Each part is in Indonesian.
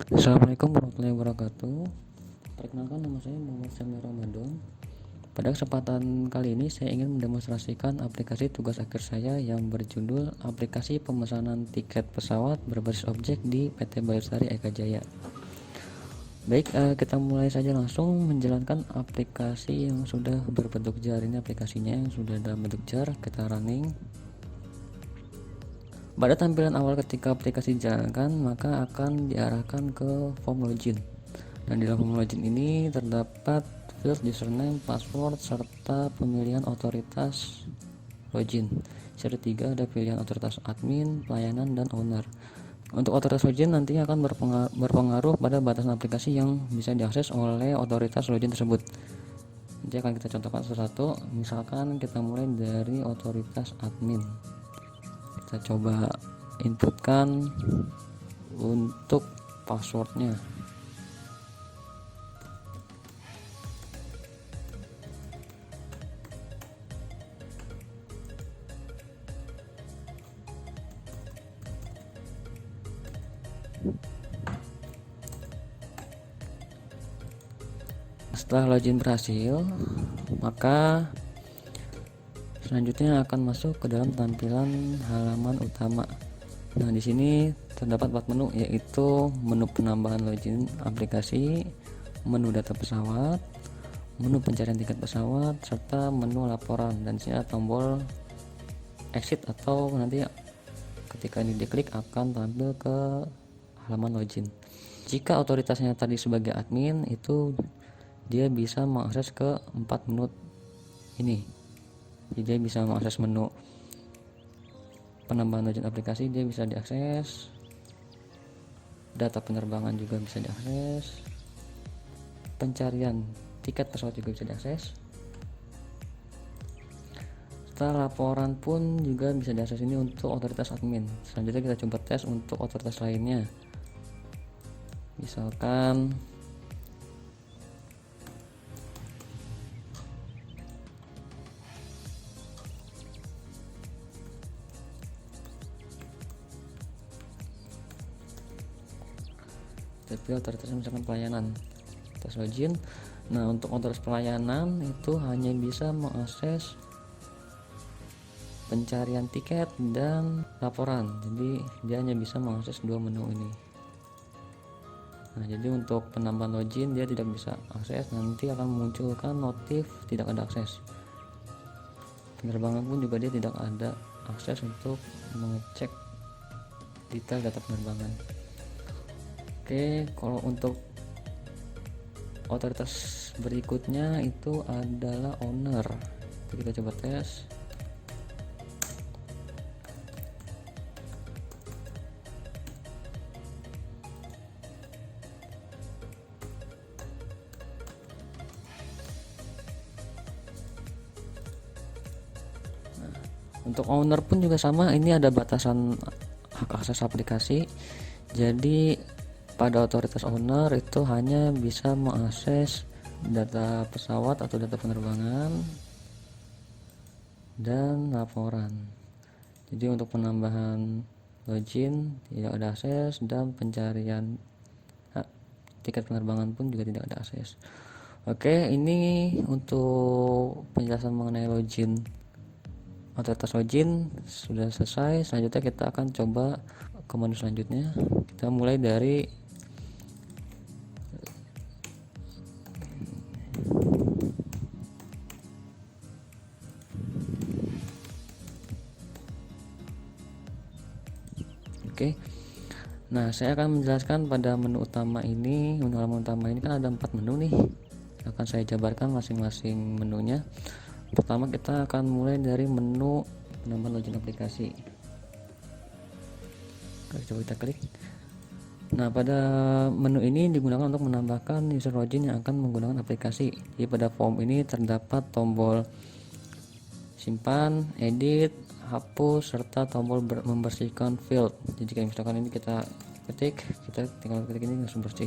Assalamualaikum warahmatullahi wabarakatuh. Perkenalkan, nama saya Muhammad Syamil Ramadan. Pada kesempatan kali ini saya ingin mendemonstrasikan aplikasi tugas akhir saya yang berjudul aplikasi pemesanan tiket pesawat berbasis objek di PT Bayustari Eka Jaya. Baik, kita mulai saja langsung menjalankan aplikasi yang sudah berbentuk jar. Ini aplikasinya yang sudah dalam bentuk jar, kita running. Pada tampilan awal ketika aplikasi dijalankan, maka akan diarahkan ke form login. Dan di dalam form login ini terdapat field username, password, serta pemilihan otoritas login. Seri 3 ada pilihan otoritas admin, pelayanan, dan owner. Untuk otoritas login nantinya akan berpengaruh pada batasan aplikasi yang bisa diakses oleh otoritas login tersebut. Nanti akan kita contohkan satu-satu. Misalkan kita mulai dari otoritas admin. Kita coba inputkan untuk passwordnya. Setelah login berhasil, maka selanjutnya akan masuk ke dalam tampilan halaman utama. Nah, di sini terdapat 4 menu, yaitu menu penambahan login aplikasi, menu data pesawat, menu pencarian tiket pesawat, serta menu laporan. Dan sini ada tombol exit atau nanti ketika ini diklik akan tampil ke halaman login. Jika otoritasnya tadi sebagai admin, itu dia bisa mengakses ke 4 menu ini. Jadi dia bisa mengakses menu penambahan login aplikasi, dia bisa diakses, data penerbangan juga bisa diakses, pencarian tiket pesawat juga bisa diakses, setelah laporan pun juga bisa diakses. Ini untuk otoritas admin. Selanjutnya kita coba tes untuk otoritas lainnya. Misalkan tapi otoritasnya misalkan pelayanan, tes login. Nah, untuk otoritas pelayanan itu hanya bisa mengakses pencarian tiket dan laporan, jadi dia hanya bisa mengakses 2 menu ini. Nah, jadi untuk penambahan login dia tidak bisa akses, nanti akan memunculkan notif tidak ada akses. Penerbangan pun juga dia tidak ada akses untuk mengecek detail data penerbangan. Oke, kalau untuk otoritas berikutnya itu adalah owner. Kita coba tes. Nah, untuk owner pun juga sama, ini ada batasan hak akses aplikasi. Jadi pada otoritas owner itu hanya bisa mengakses data pesawat atau data penerbangan dan laporan. Jadi untuk penambahan login tidak ada akses, dan pencarian tiket penerbangan pun juga tidak ada akses. Oke, ini untuk penjelasan mengenai login. Otoritas login sudah selesai. Selanjutnya kita akan coba ke menu selanjutnya. Kita mulai dari Oke. Nah, saya akan menjelaskan pada menu utama ini. Menu halaman utama ini kan ada 4 menu nih. Akan saya jabarkan masing-masing menunya. Pertama kita akan mulai dari menu penambahan login aplikasi. Coba kita klik. Nah, pada menu ini digunakan untuk menambahkan user login yang akan menggunakan aplikasi. Jadi pada form ini terdapat tombol simpan, edit, hapus, serta tombol membersihkan field. Jadi kayak misalkan ini kita ketik, kita tinggal ketik ini langsung bersih.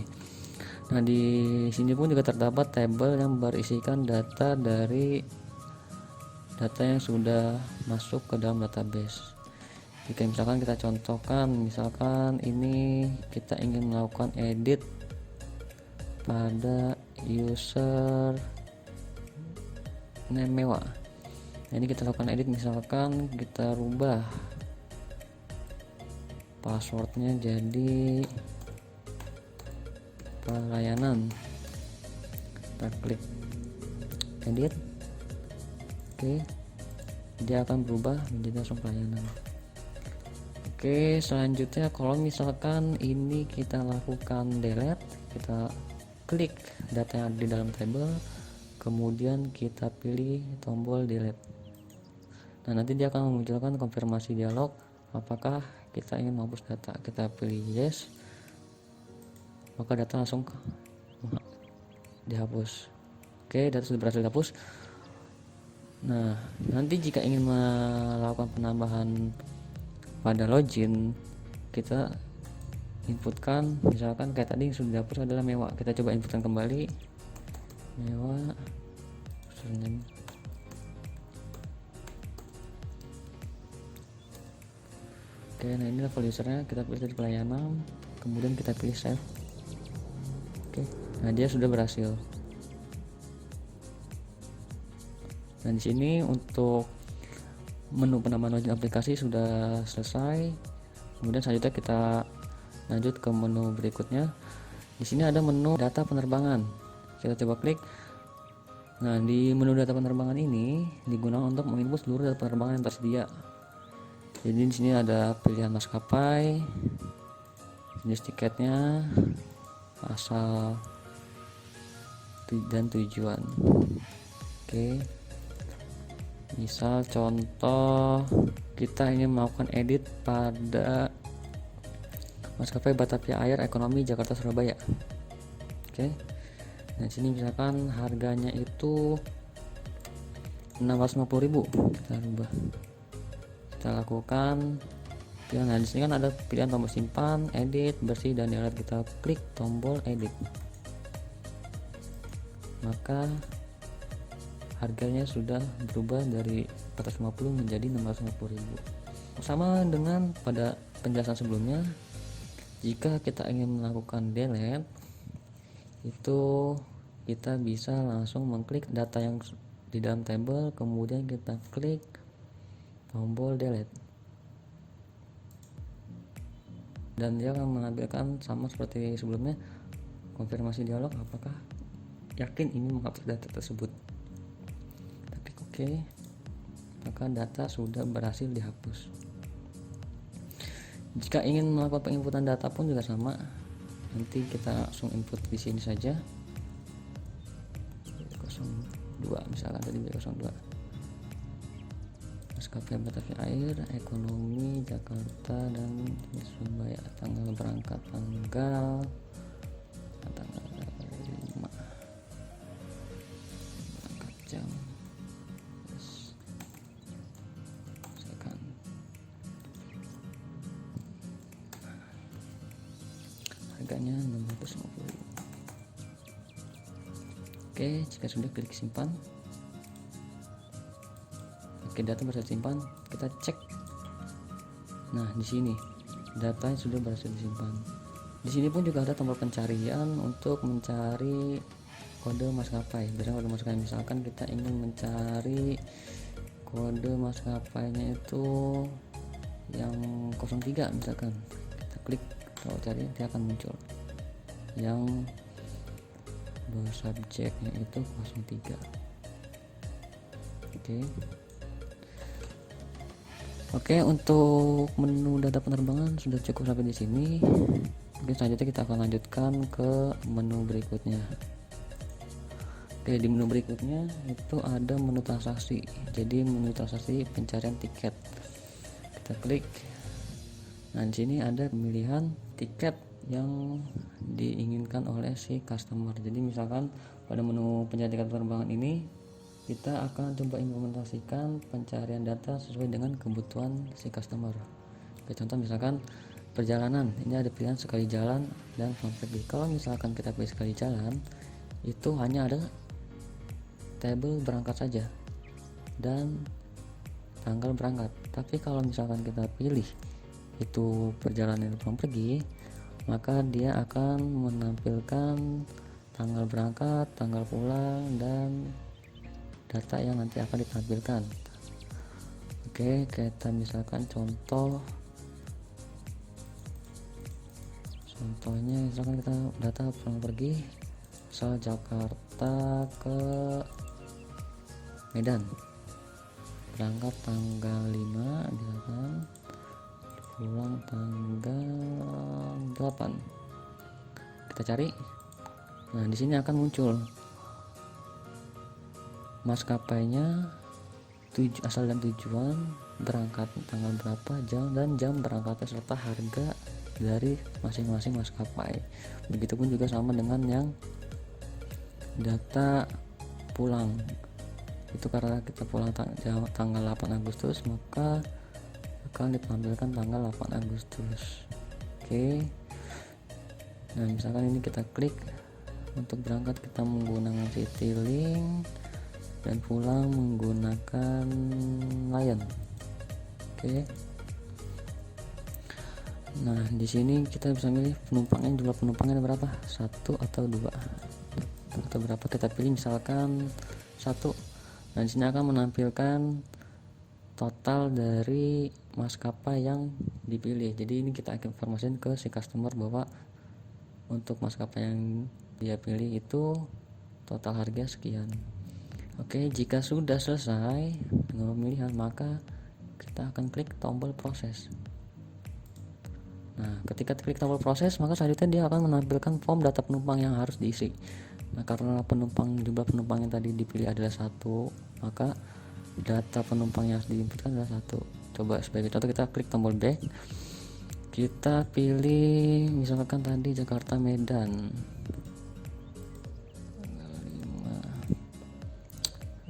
Nah, di sini pun juga terdapat tabel yang berisikan data dari data yang sudah masuk ke dalam database. Jika misalkan kita contohkan, misalkan ini kita ingin melakukan edit pada user name mewah. Nah, ini kita lakukan edit, misalkan kita rubah passwordnya jadi pelayanan. Kita klik edit. Oke, dia akan berubah menjadi langsung pelayanan. Oke, selanjutnya kalau misalkan ini kita lakukan delete, kita klik data yang ada di dalam table, kemudian kita pilih tombol delete. Nah, nanti dia akan memunculkan konfirmasi dialog apakah kita ingin menghapus data. Kita pilih yes, maka data langsung dihapus. Oke, data sudah berhasil dihapus. Nah, nanti jika ingin melakukan penambahan pada login, kita inputkan, misalkan kayak tadi yang sudah dihapus adalah mewah. Kita coba inputkan kembali mewah username. Oke, nah ini level usernya, kita pilih dari pelayanan, kemudian kita pilih save. Oke, nah dia sudah berhasil. Nah, di sini untuk menu penambahan login aplikasi sudah selesai. Kemudian selanjutnya kita lanjut ke menu berikutnya. Di sini ada menu data penerbangan. Kita coba klik. Nah, di menu data penerbangan ini digunakan untuk menginput seluruh data penerbangan yang tersedia. Jadi di sini ada pilihan maskapai, jenis tiketnya, asal dan tujuan. Oke. Misal contoh kita ingin melakukan edit pada maskapai Batavia Air Ekonomi Jakarta Surabaya. Oke. Nah, sini misalkan harganya itu 650.000. Kita rubah. Kita lakukan pilihan. Nah, di sini kan ada pilihan tombol simpan, edit, bersih dan delete. Kita klik tombol edit. Maka harganya sudah berubah dari 450 menjadi 650.000. Sama dengan pada penjelasan sebelumnya, jika kita ingin melakukan delete, itu kita bisa langsung mengklik data yang di dalam table, kemudian kita klik tombol delete, dan dia akan menampilkan sama seperti sebelumnya, konfirmasi dialog apakah yakin ini menghapus data tersebut. Oke, maka data sudah berhasil dihapus. Jika ingin melakukan penginputan data pun juga sama. Nanti kita langsung input di sini saja. 02 misalkan tadi 02. Maskapai Batavia Air Ekonomi Jakarta dan Surabaya. Tanggal berangkat tanggal 5. Berangkat jam. Harganya 650.000. Oke, jika sudah klik simpan. Oke, data berhasil simpan. Kita cek. Nah, di sini data sudah berhasil disimpan. Di sini pun juga ada tombol pencarian untuk mencari kode maskapai. Berdasarkan kode maskapai, misalkan kita ingin mencari kode maskapainya itu yang 03 misalkan. Kita klik kalau cari, dia akan muncul yang bersubjeknya itu 03. Oke, untuk menu data penerbangan sudah cukup sampai di sini. Mungkin selanjutnya kita akan lanjutkan ke menu berikutnya. Oke, di menu berikutnya itu ada menu transaksi. Jadi menu transaksi pencarian tiket. Kita klik. Nah, di sini ada pemilihan tiket yang diinginkan oleh si customer. Jadi misalkan pada menu pencarian tiket penerbangan ini kita akan coba implementasikan pencarian data sesuai dengan kebutuhan si customer. Oke, contoh misalkan perjalanan, ini ada pilihan sekali jalan dan pulang pergi. Kalau misalkan kita pilih sekali jalan, itu hanya ada tabel berangkat saja dan tanggal berangkat. Tapi kalau misalkan kita pilih itu perjalanan pulang pergi, maka dia akan menampilkan tanggal berangkat, tanggal pulang, dan data yang nanti akan ditampilkan. Oke, kita misalkan contohnya misalkan kita data pulang pergi asal Jakarta ke Medan, berangkat tanggal 5 misalkan, pulang tanggal 8. Kita cari. Nah, di sini akan muncul maskapainya, asal dan tujuan, berangkat tanggal berapa, jam dan jam berangkatnya, serta harga dari masing-masing maskapai. Begitupun juga sama dengan yang data pulang. Itu karena kita pulang tanggal 8 Agustus, maka akan ditampilkan tanggal 8 Agustus. Oke. Nah, misalkan ini kita klik untuk berangkat, kita menggunakan Citylink dan pulang menggunakan Lion. Oke. Nah, di sini kita bisa milih penumpangnya, jumlah penumpangnya berapa, 1 atau 2 atau berapa. Kita pilih misalkan 1. Nah, di sini akan menampilkan total dari maskapai yang dipilih. Jadi ini kita akan informasikan ke si customer bahwa untuk maskapai yang dia pilih itu total harga sekian. Oke, jika sudah selesai dengan pemilihan, maka kita akan klik tombol proses. Nah, ketika klik tombol proses, maka selanjutnya dia akan menampilkan form data penumpang yang harus diisi. Nah, karena jumlah penumpang yang tadi dipilih adalah 1, maka data penumpang yang harus diinputkan adalah 1. Coba sebagai contoh, kita klik tombol back, kita pilih misalkan tadi Jakarta Medan, tanggal 5,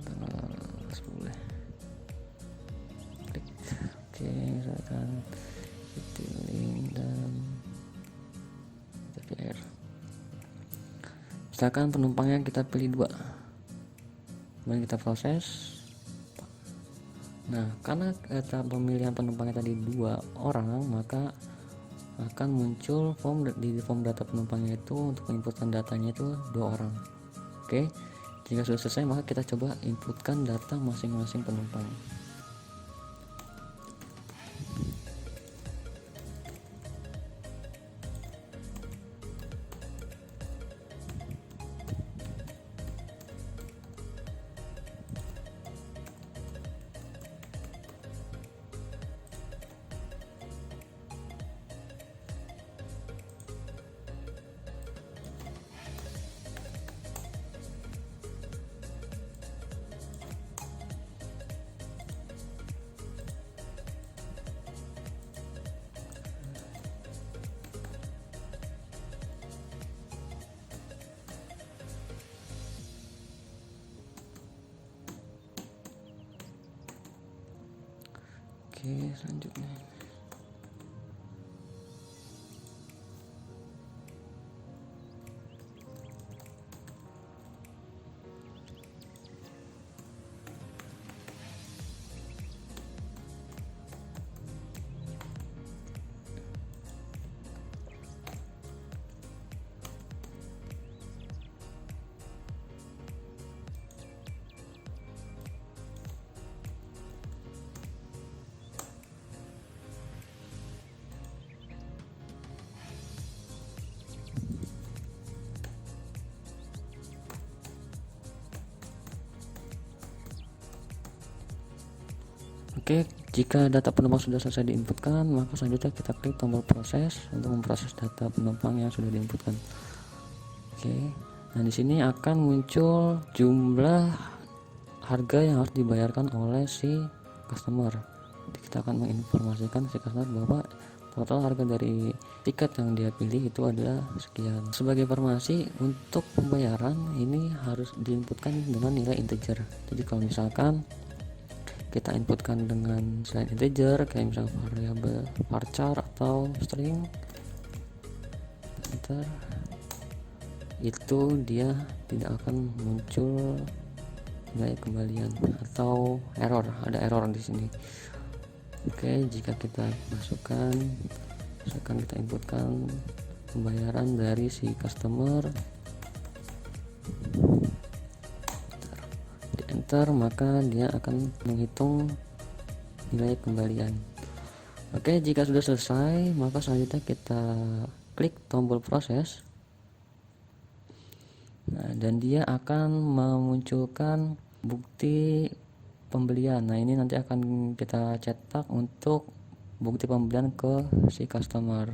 tanggal 10. Klik. Oke, misalkan Citylink dan TPR. Misalkan penumpangnya kita pilih 2, kemudian kita proses. Nah, karena kata pemilihan penumpangnya tadi 2 orang, maka akan muncul di form data penumpangnya itu untuk menginputkan datanya itu 2 orang. Oke, jika sudah selesai, maka kita coba inputkan data masing-masing penumpang. Oke, selanjutnya Oke, jika data penumpang sudah selesai diinputkan, maka selanjutnya kita klik tombol proses untuk memproses data penumpang yang sudah diinputkan. Oke, nah di sini akan muncul jumlah harga yang harus dibayarkan oleh si customer. Jadi kita akan menginformasikan si customer bahwa total harga dari tiket yang dia pilih itu adalah sekian. Sebagai informasi, untuk pembayaran ini harus diinputkan dengan nilai integer. Jadi kalau misalkan kita inputkan dengan selain integer kayak misalnya variabel varchar atau string, enter, itu dia tidak akan muncul nilai kembalian atau error, ada error di sini. Oke, jika kita masukkan, misalkan kita inputkan pembayaran dari si customer, di enter, maka dia akan menghitung nilai kembalian. Oke, jika sudah selesai, maka selanjutnya kita klik tombol proses. Nah, dan dia akan memunculkan bukti pembelian. Nah, ini nanti akan kita cetak untuk bukti pembelian ke si customer.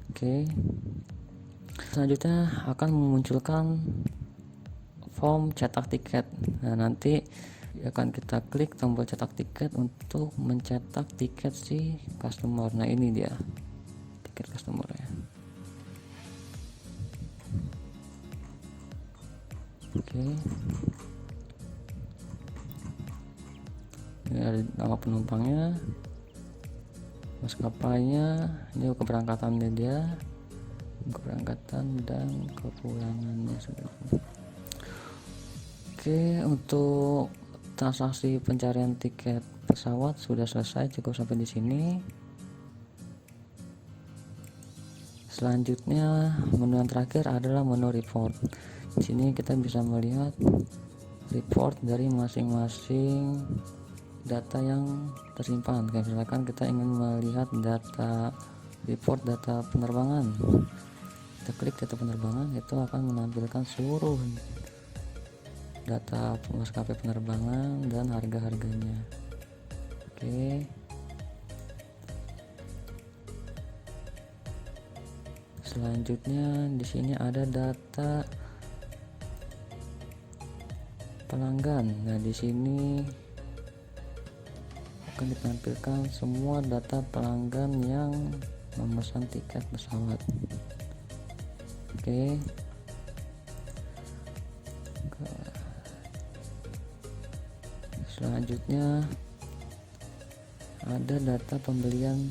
Oke. Selanjutnya akan memunculkan form cetak tiket. Nah, nanti akan kita klik tombol cetak tiket untuk mencetak tiket si customer. Nah, ini dia tiket customer ya. Oke. Ini ada nama penumpangnya, maskapainya, ini keberangkatannya dia, keberangkatan dan kepulangannya sudah. Oke, untuk transaksi pencarian tiket pesawat sudah selesai, cukup sampai di sini. Selanjutnya menu yang terakhir adalah menu report. Di sini kita bisa melihat report dari masing-masing data yang tersimpan. Kayak misalkan kita ingin melihat data report data penerbangan, kita klik data penerbangan, itu akan menampilkan seluruh data maskapai penerbangan dan harga-harganya. Oke. Selanjutnya di sini ada data pelanggan. Nah, di sini akan ditampilkan semua data pelanggan yang memesan tiket pesawat. Oke. Selanjutnya ada data pembelian,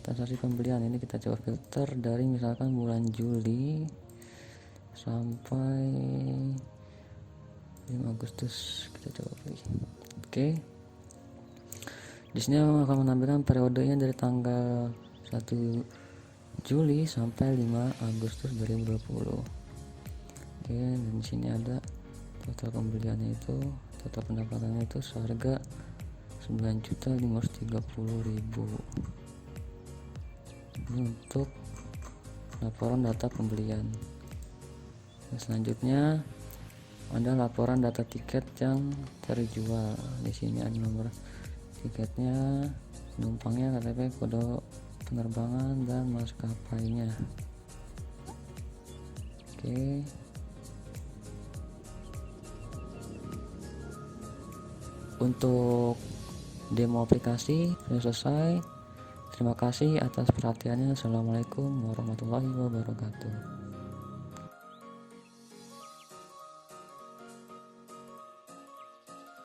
transaksi pembelian. Ini kita coba filter dari misalkan bulan Juli sampai 5 Agustus, kita coba pilih. Oke. Di sini akan menampilkan periodenya dari tanggal 1 Juli sampai 5 Agustus 2020. Oke, dan di sini ada total pembeliannya itu, total pendapatannya itu seharga 9.530.000. Ini untuk laporan data pembelian. Nah, selanjutnya ada laporan data tiket yang terjual. Di sini ada nomor tiketnya, penumpangnya, KTP, kode penerbangan, dan maskapainya. Oke. Untuk demo aplikasi sudah selesai. Terima kasih atas perhatiannya. Assalamualaikum warahmatullahi wabarakatuh.